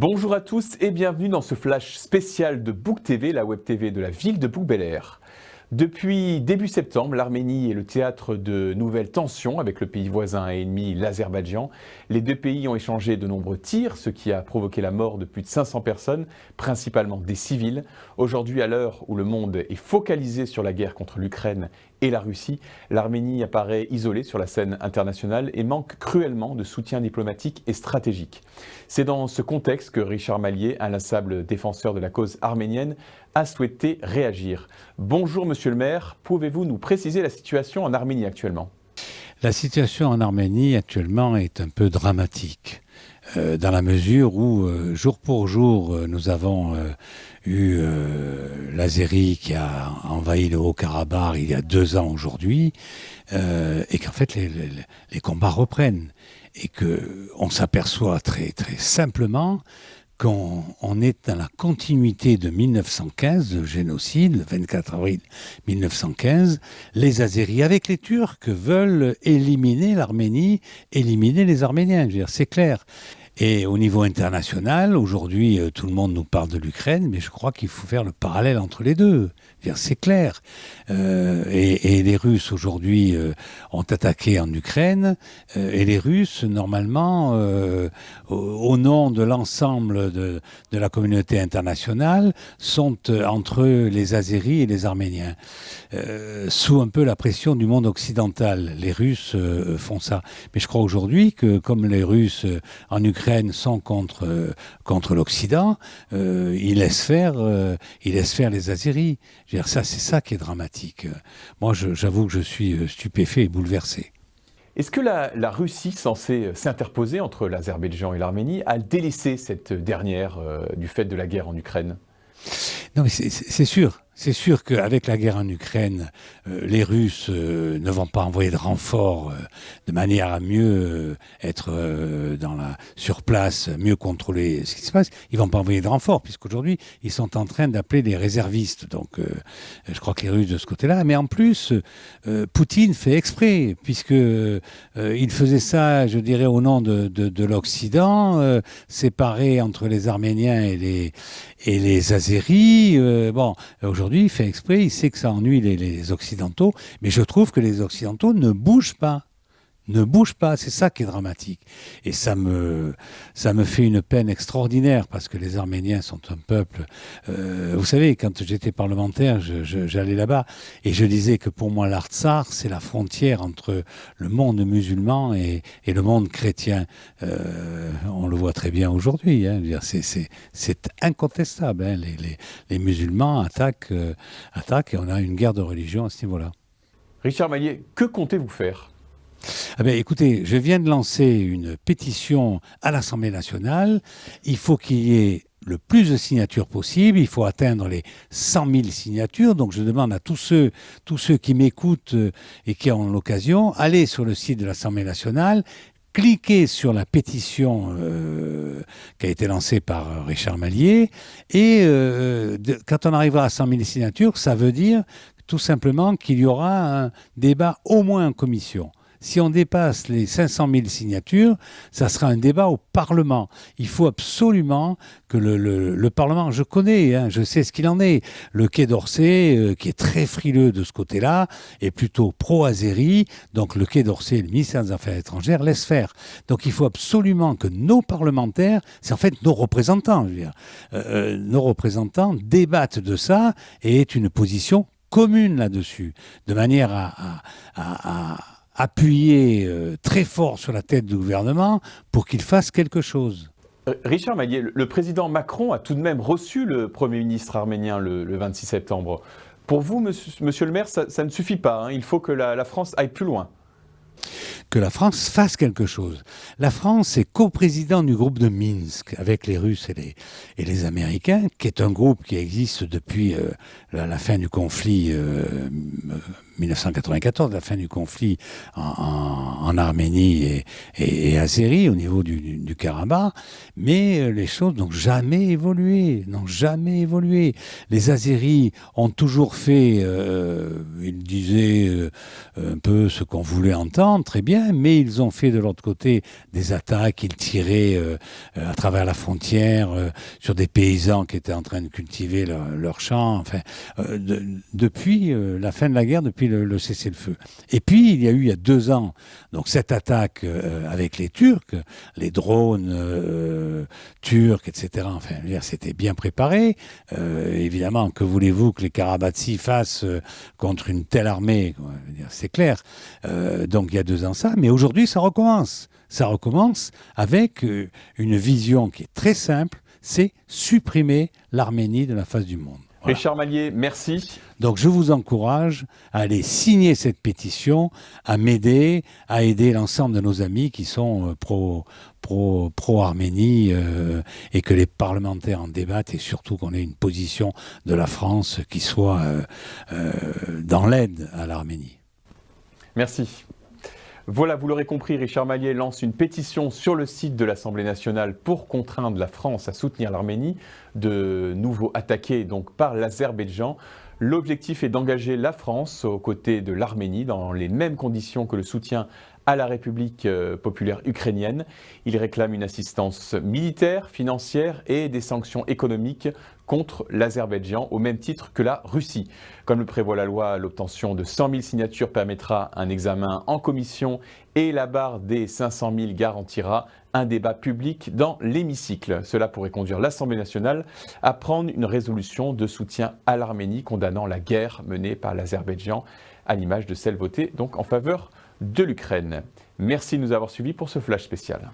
Bonjour à tous et bienvenue dans ce flash spécial de Book TV, la web TV de la ville de Bouc-Bel-Air. Depuis début septembre, l'Arménie est le théâtre de nouvelles tensions avec le pays voisin et ennemi, l'Azerbaïdjan. Les deux pays ont échangé de nombreux tirs, ce qui a provoqué la mort de plus de 500 personnes, principalement des civils. Aujourd'hui, à l'heure où le monde est focalisé sur la guerre contre l'Ukraine et la Russie, l'Arménie apparaît isolée sur la scène internationale et manque cruellement de soutien diplomatique et stratégique. C'est dans ce contexte que Richard Mallier, inlassable défenseur de la cause arménienne, a souhaité réagir. Bonjour Monsieur le maire, pouvez-vous nous préciser la situation en Arménie actuellement ? La situation en Arménie actuellement est un peu dramatique, dans la mesure où jour pour jour nous avons eu l'Azérie qui a envahi le Haut-Karabakh il y a 2 ans aujourd'hui, et qu'en fait les combats reprennent et qu'on s'aperçoit très, très simplement qu'on est dans la continuité de 1915, le génocide, le 24 avril 1915, les Azéris avec les Turcs veulent éliminer l'Arménie, éliminer les Arméniens, je veux dire, c'est clair. Et au niveau international, aujourd'hui, tout le monde nous parle de l'Ukraine, mais je crois qu'il faut faire le parallèle entre les deux. C'est clair. Et les Russes, aujourd'hui, ont attaqué en Ukraine. Et les Russes, normalement, au nom de l'ensemble de la communauté internationale, sont entre les Azéris et les Arméniens. Sous un peu la pression du monde occidental, les Russes font ça. Mais je crois aujourd'hui que, comme les Russes en Ukraine sont contre l'Occident, ils laissent faire les Azéris. Je veux dire, c'est ça qui est dramatique. Moi, j'avoue que je suis stupéfait et bouleversé. Est-ce que la Russie, censée s'interposer entre l'Azerbaïdjan et l'Arménie, a délaissé cette dernière du fait de la guerre en Ukraine ? Non, mais c'est sûr. C'est sûr qu'avec la guerre en Ukraine, les Russes ne vont pas envoyer de renforts de manière à mieux être sur place, mieux contrôler ce qui se passe. Ils ne vont pas envoyer de renforts, puisqu'aujourd'hui, ils sont en train d'appeler les réservistes. Donc, je crois que les Russes de ce côté-là. Mais en plus, Poutine fait exprès, puisqu'il faisait ça, je dirais, au nom de l'Occident, séparé entre les Arméniens et les Azéris. Aujourd'hui, il fait exprès, il sait que ça ennuie les Occidentaux, mais je trouve que les Occidentaux ne bougent pas. C'est ça qui est dramatique. Et ça me fait une peine extraordinaire, parce que les Arméniens sont un peuple... vous savez, quand j'étais parlementaire, j'allais là-bas, et je disais que pour moi, l'Artsakh, c'est la frontière entre le monde musulman et le monde chrétien. On le voit très bien aujourd'hui. C'est incontestable. Les musulmans attaquent, et on a une guerre de religion à ce niveau-là. Richard Mallier, que comptez-vous faire ? Écoutez, je viens de lancer une pétition à l'Assemblée nationale. Il faut qu'il y ait le plus de signatures possible. Il faut atteindre les 100 000 signatures. Donc, je demande à tous ceux qui m'écoutent et qui ont l'occasion, allez sur le site de l'Assemblée nationale, cliquez sur la pétition qui a été lancée par Richard Mallier. Et quand on arrivera à 100 000 signatures, ça veut dire tout simplement qu'il y aura un débat au moins en commission. Si on dépasse les 500 000 signatures, ça sera un débat au Parlement. Il faut absolument que le Parlement, je connais, je sais ce qu'il en est. Le Quai d'Orsay, qui est très frileux de ce côté-là, est plutôt pro-Azérie. Donc le Quai d'Orsay, le ministère des Affaires étrangères, laisse faire. Donc il faut absolument que nos parlementaires, c'est en fait nos représentants, nos représentants débattent de ça et aient une position commune là-dessus, de manière à appuyer très fort sur la tête du gouvernement pour qu'il fasse quelque chose. Richard Mallier, le président Macron a tout de même reçu le Premier ministre arménien le 26 septembre. Pour vous, monsieur le maire, ça ne suffit pas. Il faut que la France aille plus loin. Que la France fasse quelque chose. La France est coprésidente du groupe de Minsk avec les Russes et les Américains, qui est un groupe qui existe depuis la fin du conflit 1994, la fin du conflit en Arménie et Azérie, au niveau du Karabakh, mais les choses n'ont jamais évolué, Les Azéris ont toujours fait, ils disaient un peu ce qu'on voulait entendre, très bien, mais ils ont fait de l'autre côté des attaques, ils tiraient à travers la frontière sur des paysans qui étaient en train de cultiver leurs champs, enfin, depuis la fin de la guerre, depuis le cessez-le-feu. Et puis, il y a 2 ans, donc cette attaque avec les Turcs, les drones turcs, etc. Enfin, c'était bien préparé. Évidemment, que voulez-vous que les Karabatsis fassent contre une telle armée? C'est clair. Donc, il y a 2 ans ça, mais aujourd'hui, ça recommence. Ça recommence avec une vision qui est très simple, c'est supprimer l'Arménie de la face du monde. Voilà. Richard Mallier, merci. Donc je vous encourage à aller signer cette pétition, à m'aider, à aider l'ensemble de nos amis qui sont pro-Arménie et que les parlementaires en débattent et surtout qu'on ait une position de la France qui soit dans l'aide à l'Arménie. Merci. Voilà, vous l'aurez compris, Richard Mallier lance une pétition sur le site de l'Assemblée nationale pour contraindre la France à soutenir l'Arménie, de nouveau attaquée donc par l'Azerbaïdjan. L'objectif est d'engager la France aux côtés de l'Arménie dans les mêmes conditions que le soutien à la République populaire ukrainienne. Il réclame une assistance militaire, financière et des sanctions économiques contre l'Azerbaïdjan au même titre que la Russie. Comme le prévoit la loi, l'obtention de 100 000 signatures permettra un examen en commission et la barre des 500 000 garantira un débat public dans l'hémicycle. Cela pourrait conduire l'Assemblée nationale à prendre une résolution de soutien à l'Arménie condamnant la guerre menée par l'Azerbaïdjan, à l'image de celle votée donc en faveur de l'Ukraine. Merci de nous avoir suivis pour ce flash spécial.